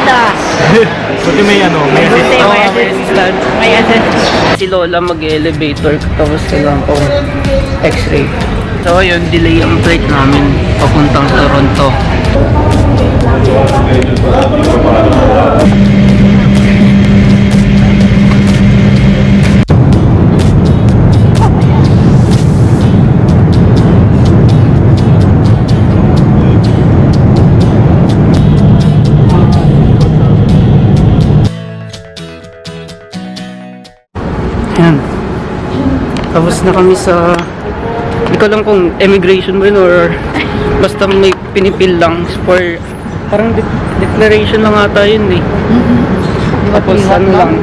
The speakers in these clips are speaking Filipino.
maganda. Buti may ano, may assist. Buti may assist. May assist. Si Lola mag-elevator tapos kailangan ko x-ray. So yun, delay ang flight namin papuntang Toronto. Yan. Tapos na kami sa... Hindi ko alam kung immigration ba yun or basta may pinipil lang for... Parang declaration lang ata yun eh. Tapos ano lang,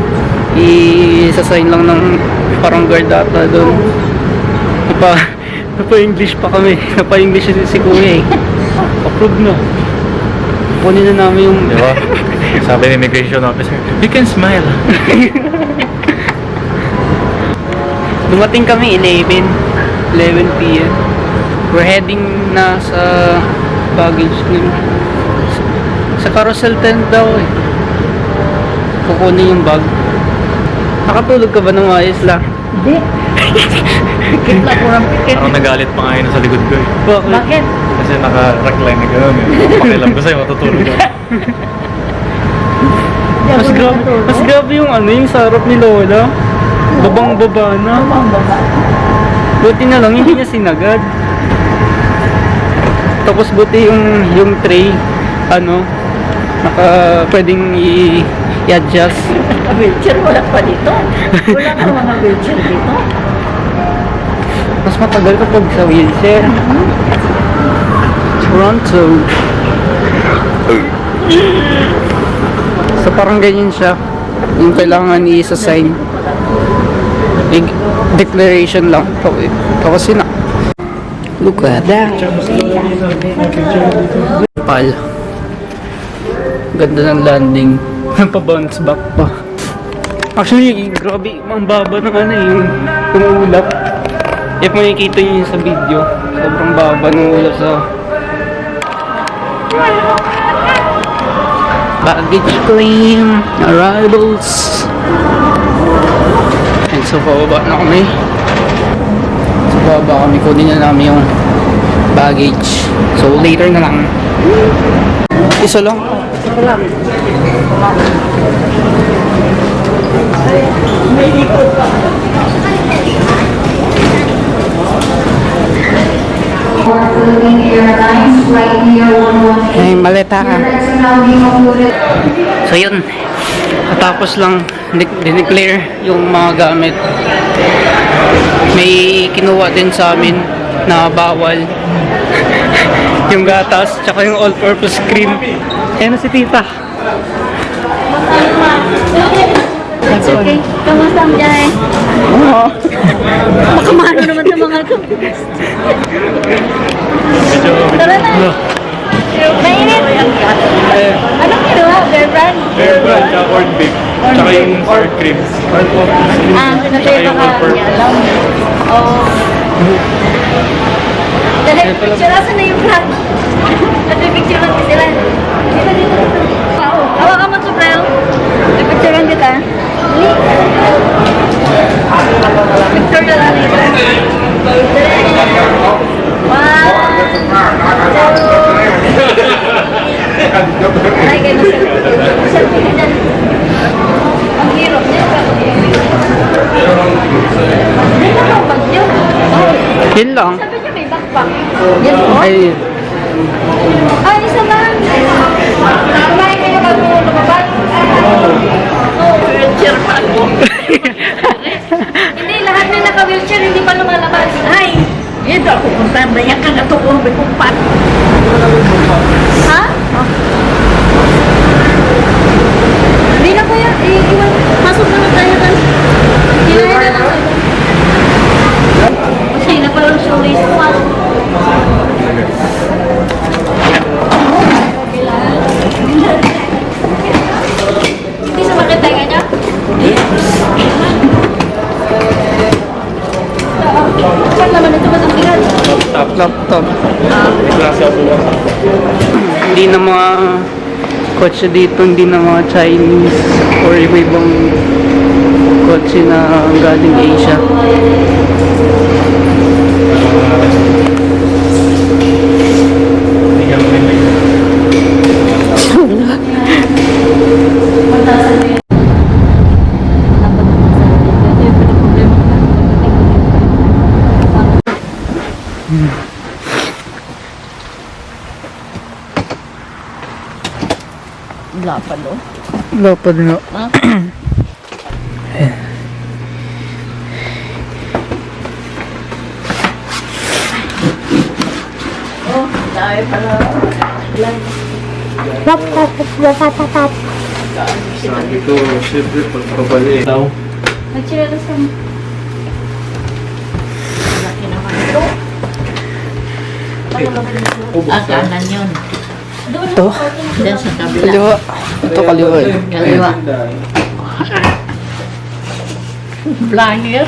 i-sasign lang ng parang guard ata doon. Napa-English pa kami. Napa-English si Kuya eh. Approve na. Kunin na namin yung... Diba? Sabi ng immigration officer, you can smile. Dumating kami 11 p.m. We're heading na sa baggage claim. Sa carousel tent daw eh. Kukunin yung bag. Nakatulog ka ba ng maayos lang? Hindi. Pikit lang ko ng pikit. Parang nagalit pa nga yun sa likod ko eh. Bakit? Kasi naka-rackline na gano'n eh. Pakialam ko sa'yo, matutulog ako. Mas grabe yung ano, yung sarap ni Lola. Babang-baba na. Baba. Buti na lang, hindi niya sinagad. Tapos buti yung tray, ano, pwedeng i-adjust. Wheelchair wala pa dito. Wala ka mga wheelchair dito. Mas matagal kapag sa wheelchair. Toronto. So parang ganyan siya. Yung kailangan i-assign. Declaration lang. Tapos yun na. Look at that. Pal. Ganda ng landing. Pa-bounce back pa. Actually, grabe. Ang baba ng ano yung ulap. If makikita nyo yun sa video, sobrang baba ng ulap sa baggage claim, arrivals. And so, pababa na kami. So, bababa kami. Kunin na namin yung baggage. So, later na lang. Isa lang. May ikot pa. Ay, maleta ka. So, yun. Katapos lang dineclare yung mga gamit. May kinuha din sa amin na bawal. Yung gatas, tsaka yung all-purpose cream. Ayan na si tita. It's okay. Kamusta ang biyahe? Oo. Makamano naman sa mga to. Tara na. Mainit. Anong kinuha? Bear brand? Bear brand, tsaka corned beef. Tsaka yung sour cream. Kasi baka niya alam. Oo. Dali, picture asan na yung vlog? Nagpipicture lang sila. Hawa ka mo to, bro. Nagpicture lang kita. Picture na lang ito. Wow! Ay, kayo na selfie ka dyan. Ang hirap niya. Hindi na ka bag niyo. Yun lang. Sabi niya may backpack. Yan po. Ay, Ay, isa lang. Kumain kayo bago lumabas. Wheelchair pa ako. Hindi, lahat na naka-wheelchair, hindi pa lumalabas. Ay! Ito ako kung tandayan ka na ito kung may kumpat. Ha? Hindi na kuya. Iwan. Pasok naman tayo kan. Hinahin na lang. Kasi na pala siya ulit. kotse dito hindi na mga Chinese or iba-ibang kotse na galing Asia. Hindi ka malimay. Lapad oh. Lapad nga. Ha? Oh, dahil pala. Sabi ko, siyempre, pagpapali. Daw. Nagchilalas kami. Laki naman ito. Kanan yun. Ito. Diyan sa kabila. Kaliwa. Ito kaliwa eh. Kaliwa. Flyer.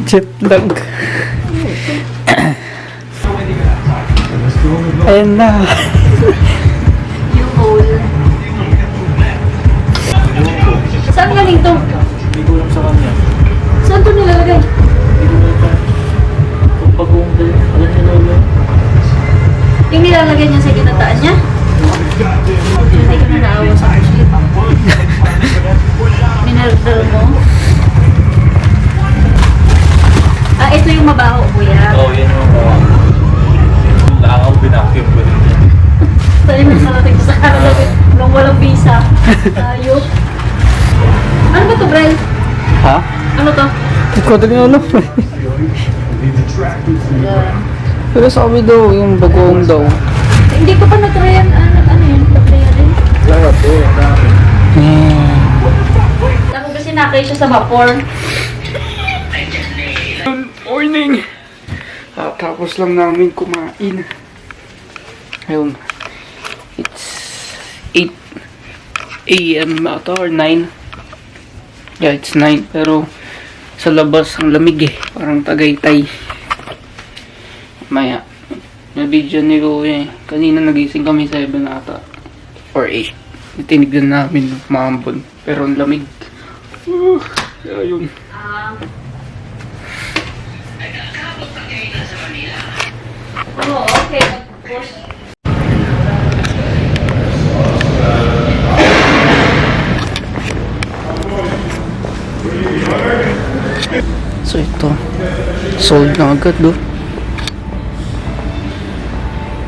Jet lag. Ayan na. Yung hole. Saan galing to? Hindi ko alam sa kanya. Saan to nilalagay? Kung pag-uungkal, alam niya na yun. Yung nilalagay niya sa ginataan niya? Hindi ko na naawa sa shit. Minardal mo? Ah, ito yung mabaho, kuya. Oo, yan yung langaw, binakyum ko din. Tayo na narating ko sa Canada nung walang visa. Tayo. Ano ba to, Bren? Ha? Ano to? Ito ko din ano. Pero sabi daw, yung bagoong daw. Hindi ko pa na-try yan. Ano yun? Na-try yan. Ako kasi nakay siya sa vapor. Good morning! Tapos lang namin kumain. Ayun. It's 8 a.m. ata or 9. Yeah, it's 9. Pero sa labas ang lamig eh. Parang Tagaytay. Maya. Yung video ni Kuya eh. Kanina nagising kami 7 ata. Or 8. Tinignan namin maambon. Pero ang lamig. Ayun. Oh, okay. So ito. Sold na agad do.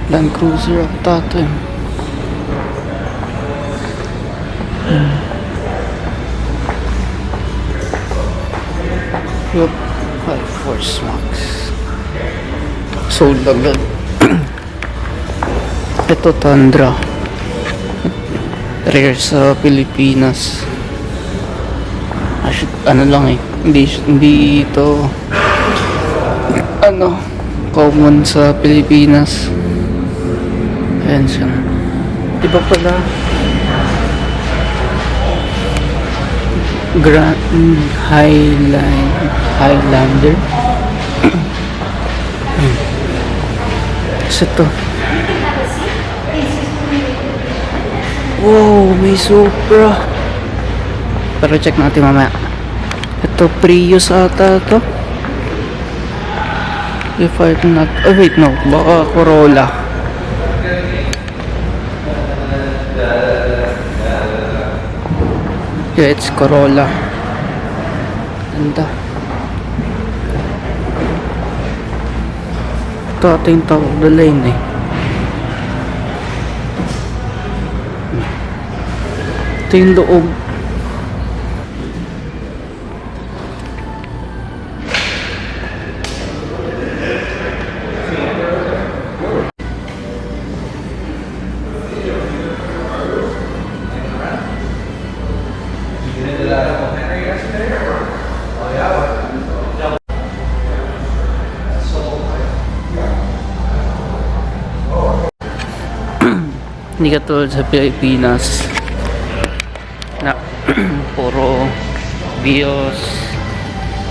Land Cruiser ata ito eh. Yup. 5 Force Max. Sold agad. Ito Tundra. Rare sa Pilipinas. Ano lang eh. Hindi ito ano common sa Pilipinas. Ayan siya. Diba pala Grand Highlander. Kasi ito. Wow, may Supra. Pero check natin mamaya. Ito Prius ata ito. If I'm not... Oh wait, no. Baka Corolla. Yeah, it's Corolla. Ganda. Ito ata yung top of the line eh. Ito yung loob. Hindi katulad sa Pilipinas na puro Vios,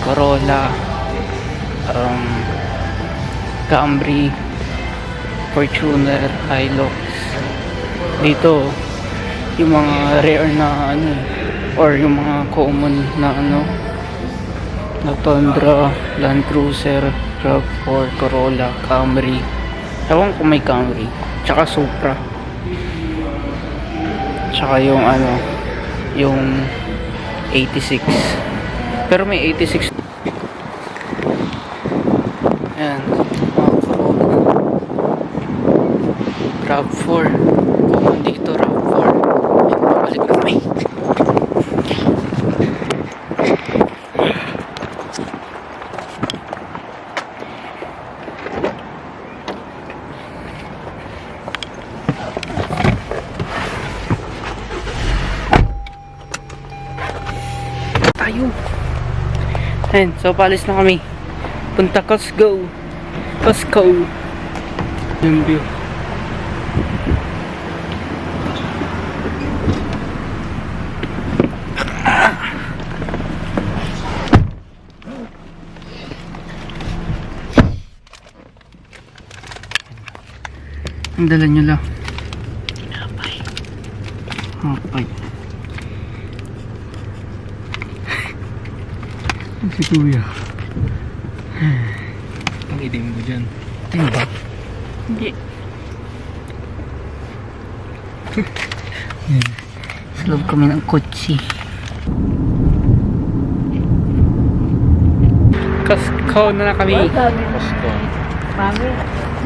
Corolla, Camry, Fortuner, Hilux. dito yung mga rare na ano or yung mga common na ano na Tundra, Land Cruiser, RAV4, Corolla, Camry. Ewan ko may Camry. Tsaka Supra. Tsaka yung ano, yung 86. Pero may 86. Ayan. Mga Corolla. RAV4. Common dito, RAV4. Balik na kami. Tayo. Ayan, so palis na kami. Punta Costco. Costco. Yung view. Ang dala nyo lang. Hapay. Hapay. Si Kuya. Ang idim mo dyan. Tingin ba? Hindi. Sa loob kami ng kotse. Costco na kami. Costco. Mami,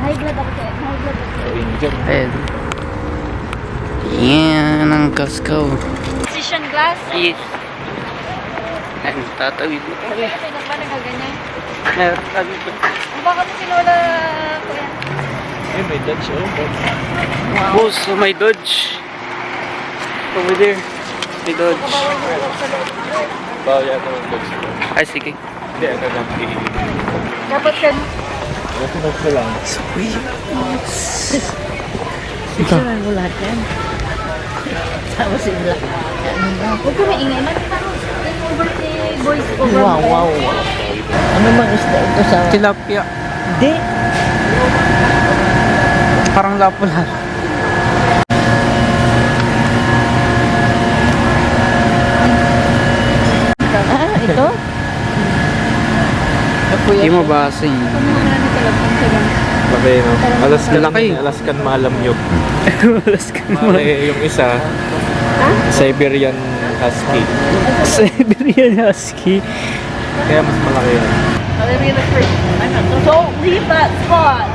high blood ako sa'yo. High blood ako. Inject. Ayan. Yan ang Costco. Precision glass? Yes. Ayan, tatawid. Kasi nang ba nagaganyan? Meron kami ito. Ang baka mo sinula ko yan. Eh, may Dutch oh. Boss, so may Dodge. Over there. May Dodge. Bawal mo sa loob. Bawal yata ng Dutch. Ay, sige. Hindi, ang gagampi. Dapat ka Nasunod ko lang. Sweet. picturean mo lahat yan. Tapos yung black. Huwag ka maingay. Yung birthday boys over. Wow, wow. Ano mang isda ito sa... Tilapia. Di. Parang lapulan. Ah, ito? Hindi mo basing. Laki, no? Alaskan Laki. Alaskan malamyog. Malas ka Mali yung isa, Siberian Husky. Siberian Husky. Kaya mas malaki yan. Don't leave that spot.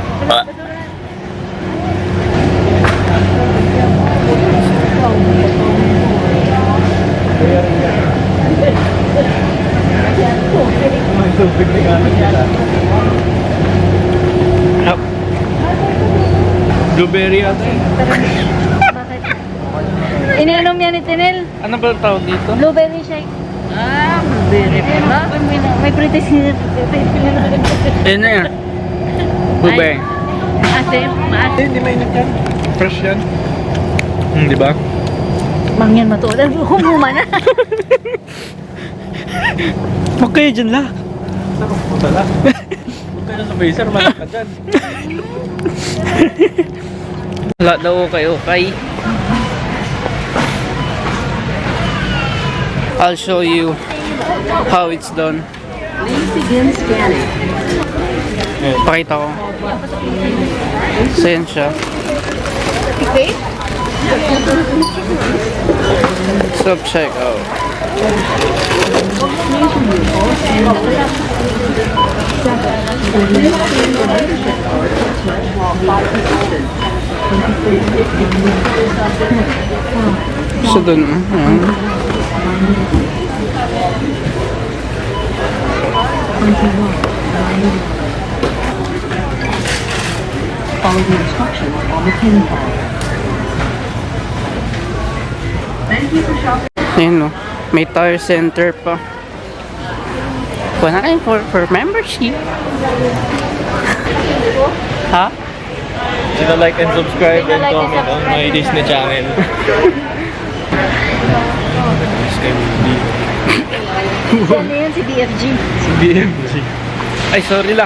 Blueberry ata eh. Ininom yan ni Tinel. Ano ba tawag dito? Blueberry shake. Ah, blueberry pa. May pretest niya. Ayun na yan. Blueberry. Maasim. Maasim. Hindi mainit yan. Fresh yan. Di ba? Mangyan matuodan. Humuma na. Huwag kayo dyan la. Sarap po tala. Huwag ka na sa baser, malak ka dyan. Wala daw kayo kay. I'll show you how it's done. Please begin scanning. Pakita ko. So yan siya. Okay. Self check out. So dun. Follow the instructions on the pin pad. Thank you for shopping. Ayun no. May tire center pa. Kuha na kayo for membership. Ha? Sino like and subscribe and Like and comment on my subscribe. Disney channel. Ano yun si BFG? Si BMG. Ay, sorry la.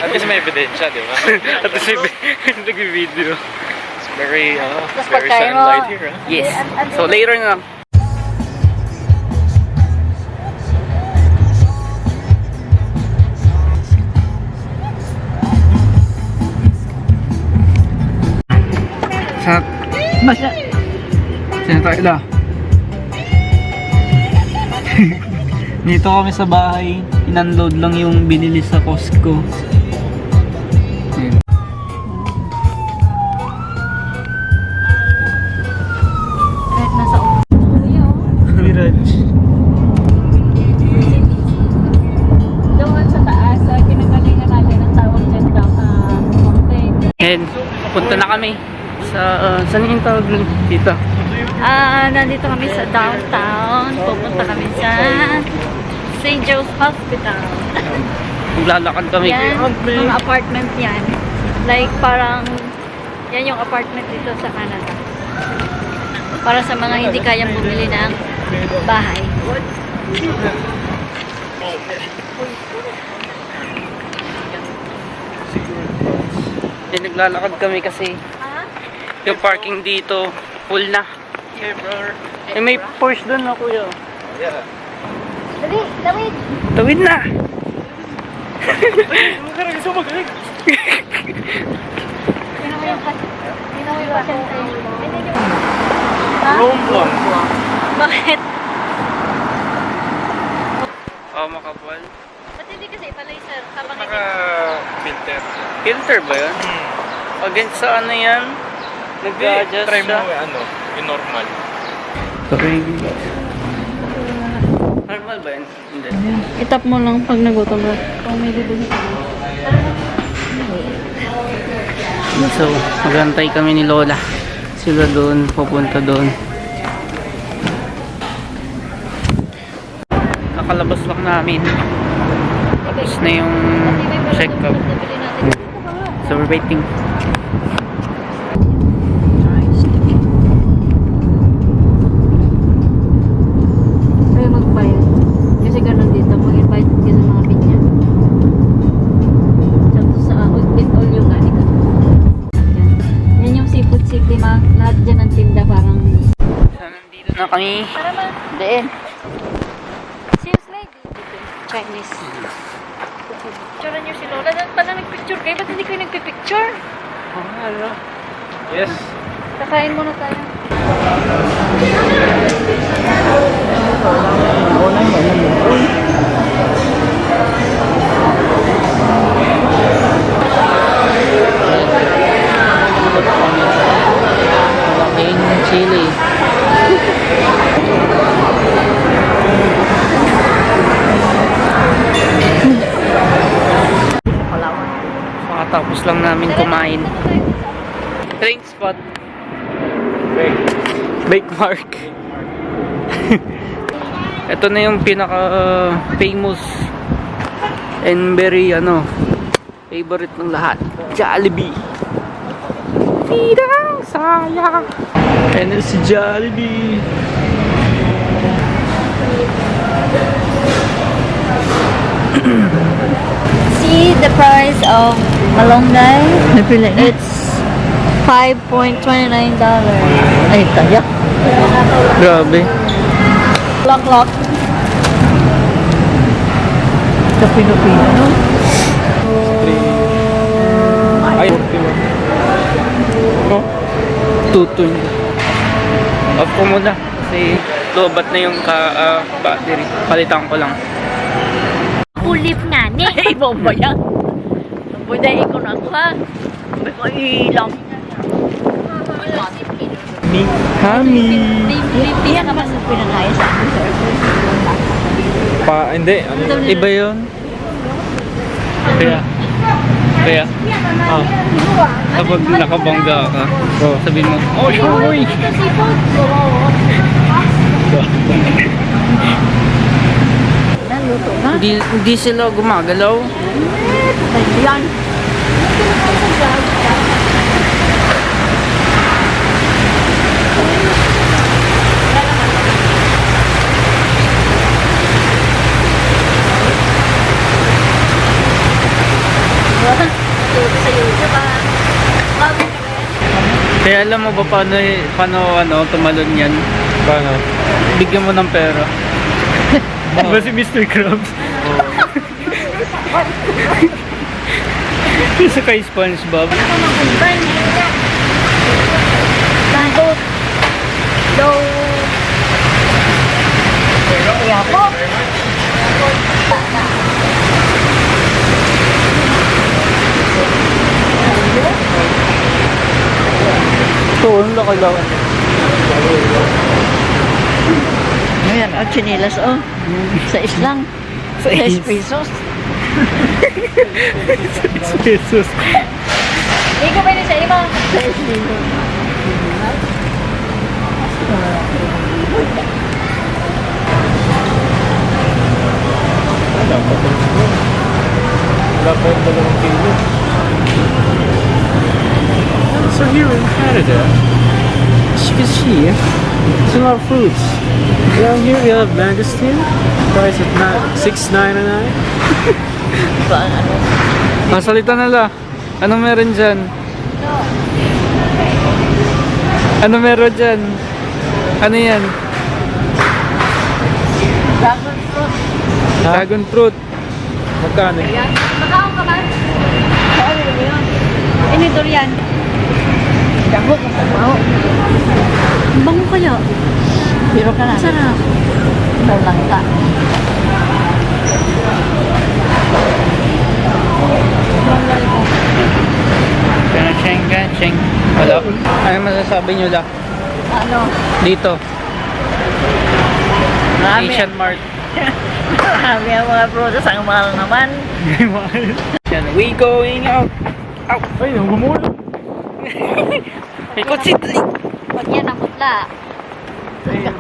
At least may ebidensya, di ba? At least nag-video. Very, Tapos very pagkain mo. sunlight here, huh? Yes. So later na lang. Sa Basta, Saan tayo la? Dito kami sa bahay. In-unload lang yung binili sa Costco. Ayan. kahit nasa Kuya, oh. Mirage. Doon sa taas, kinagalingan natin ang tawag dyan mountain. And punta na kami sa saan yung tawag dito? Nandito kami sa downtown. Pupunta kami sa St. Joe's Hospital. Maglalakad kami. Yan, mga apartment yan. Like parang, yan yung apartment dito sa Canada. Para sa mga hindi kayang bumili ng bahay. And naglalakad kami kasi yung parking dito full na. Eh, may Porsche doon na kuya. Dali, dawid! Tawid na! Bakit? Oh, makapal. Ba't hindi kasi ipalay sir? Habang Naka-filter. Filter ba yun? Against sa ano yan? Nag-adjust Try mo siya. yung normal. Normal ba yun? Hindi. itap mo lang pag nagutom ka. Kung may bibili ka. So, magantay kami ni Lola. Sila doon, pupunta doon. Nakalabas lang namin. Tapos na yung check-up. So, we're waiting. Kaya magbayad. Kasi ganun dito. Mag-invite ka sa mga pinya. Tapos sa with all yung gani ka. Yan yung seafood city ma. Lahat dyan ng tinda parang So, nandito na kami. para ma. Deen. Seriously? Chinese. Picturean nyo si Lola. Dapat pala nagpicture kayo. Ba't hindi kayo nagpipicture? Yes. Kakain muna tayo. Malaking chili. Makatapos lang namin kumain. Train spot. Bake Mark. Ito na yung pinaka famous and very favorite ng lahat. Jollibee. Tidang sayang. And it's Jollibee. See the price of malunggay? It's $5.29. Ay, kaya. Grabe. Lock. Sa Pilipino, no? Ay, Tutoy. Off ko muna. Kasi lobat na yung battery. Palitan ko lang. Pulip nga ni. Ay, bomba yan. Buday ko na ako ha. May ko ilang. Hami. Hindi ka ba sa pinakaya sa akin, sir? hindi. Iba yun. Kaya. Kapag nakabangga ka, sabihin mo, oh, sure. Naluto na. Hindi sila gumagalaw. Yan. Sa YouTube Kaya alam mo ba paano tumalon yan? Paano? Bigyan mo ng pera. Ba si Mr. Krabs? Isa kay SpongeBob. Lagot. Low. Kaya po. Ito, ang laki-laki. Ayan, chinilas oh. Sa islang. Sa 10 pesos. 6 pesos. Hindi ko pwede sa iba. 6 pesos. Wala pa yung 2 kilo. So here in Canada, as you can see, there's a lot of fruits. Down here we have mangosteen, price at $6.99. Masalita na la. Ano meron dyan? Ano meron dyan? Ano yan? Dragon fruit. Dragon fruit. Magkano? Ayan. Makaon ka ba? Ano yun? Ini durian. Dago ka sa bao. Ang bango kaya. Pero ka na. Sarap. Langka. Cheng. Wala. Ano masasabi nyo la? Ano? Dito. Marami. Asian Mart. Marami ang mga produce. Ang mahal naman. Yan, we going out. Ay, ang gumulong. May kotsit. Huwag yan ang putla.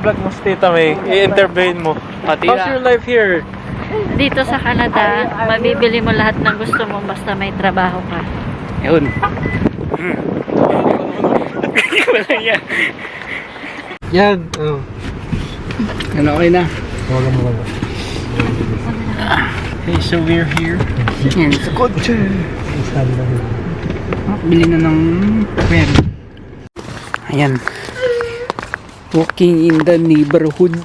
Vlog mo si Tita May. I-intervene mo. How's your life here? Dito sa Canada, mabibili mo lahat ng gusto mo basta may trabaho ka. Yun. Wala yan. Yan. Oh. Ano, okay na? Wala mo. Okay, so we're here. Yan, sa kotse. Bili na ng pen. Ayan. Walking in the neighborhood.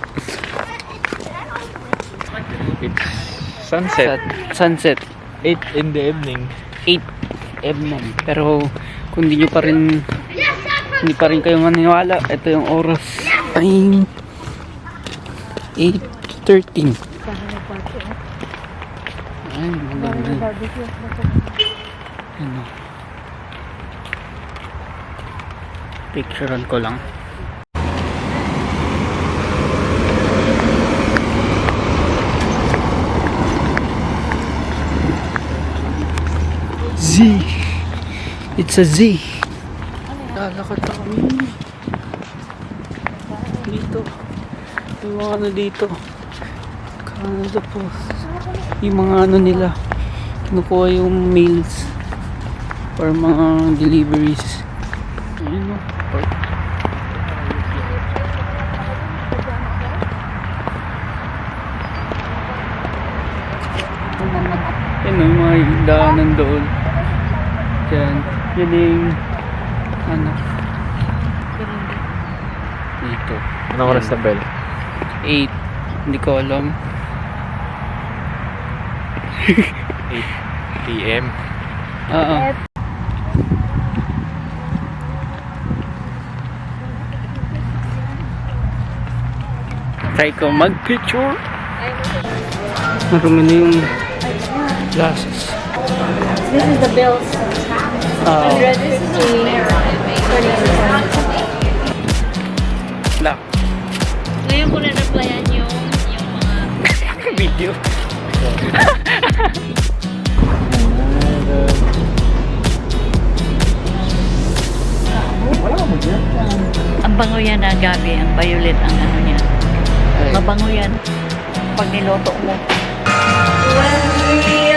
It's sunset. Sunset. 8 in the evening. 8 m. Pero kung hindi pa rin kayo maniwala, ito yung oras. Time 8:13. Ay, maganda. Ano? Picturean ko lang. Z. It's a Z. Lalakad na kami. Dito. Yung mga ano dito. Canada Post. Yung mga ano nila. Kinukuha yung mails. Or mga deliveries. Ayun o. Yan o, mga daanan doon. Diyan. Yan yung ano. Dito. Anong oras na bell? 8. Hindi ko alam. 8 p.m. Oo. Try ko mag-picture. Marumi na yung glasses. This is the bills. This is Black. Ngayon ko na-replyan yung mga Video. ang bango yan na gabi, ang violet ang ano niya. Mabango yan pag niloto mo. When we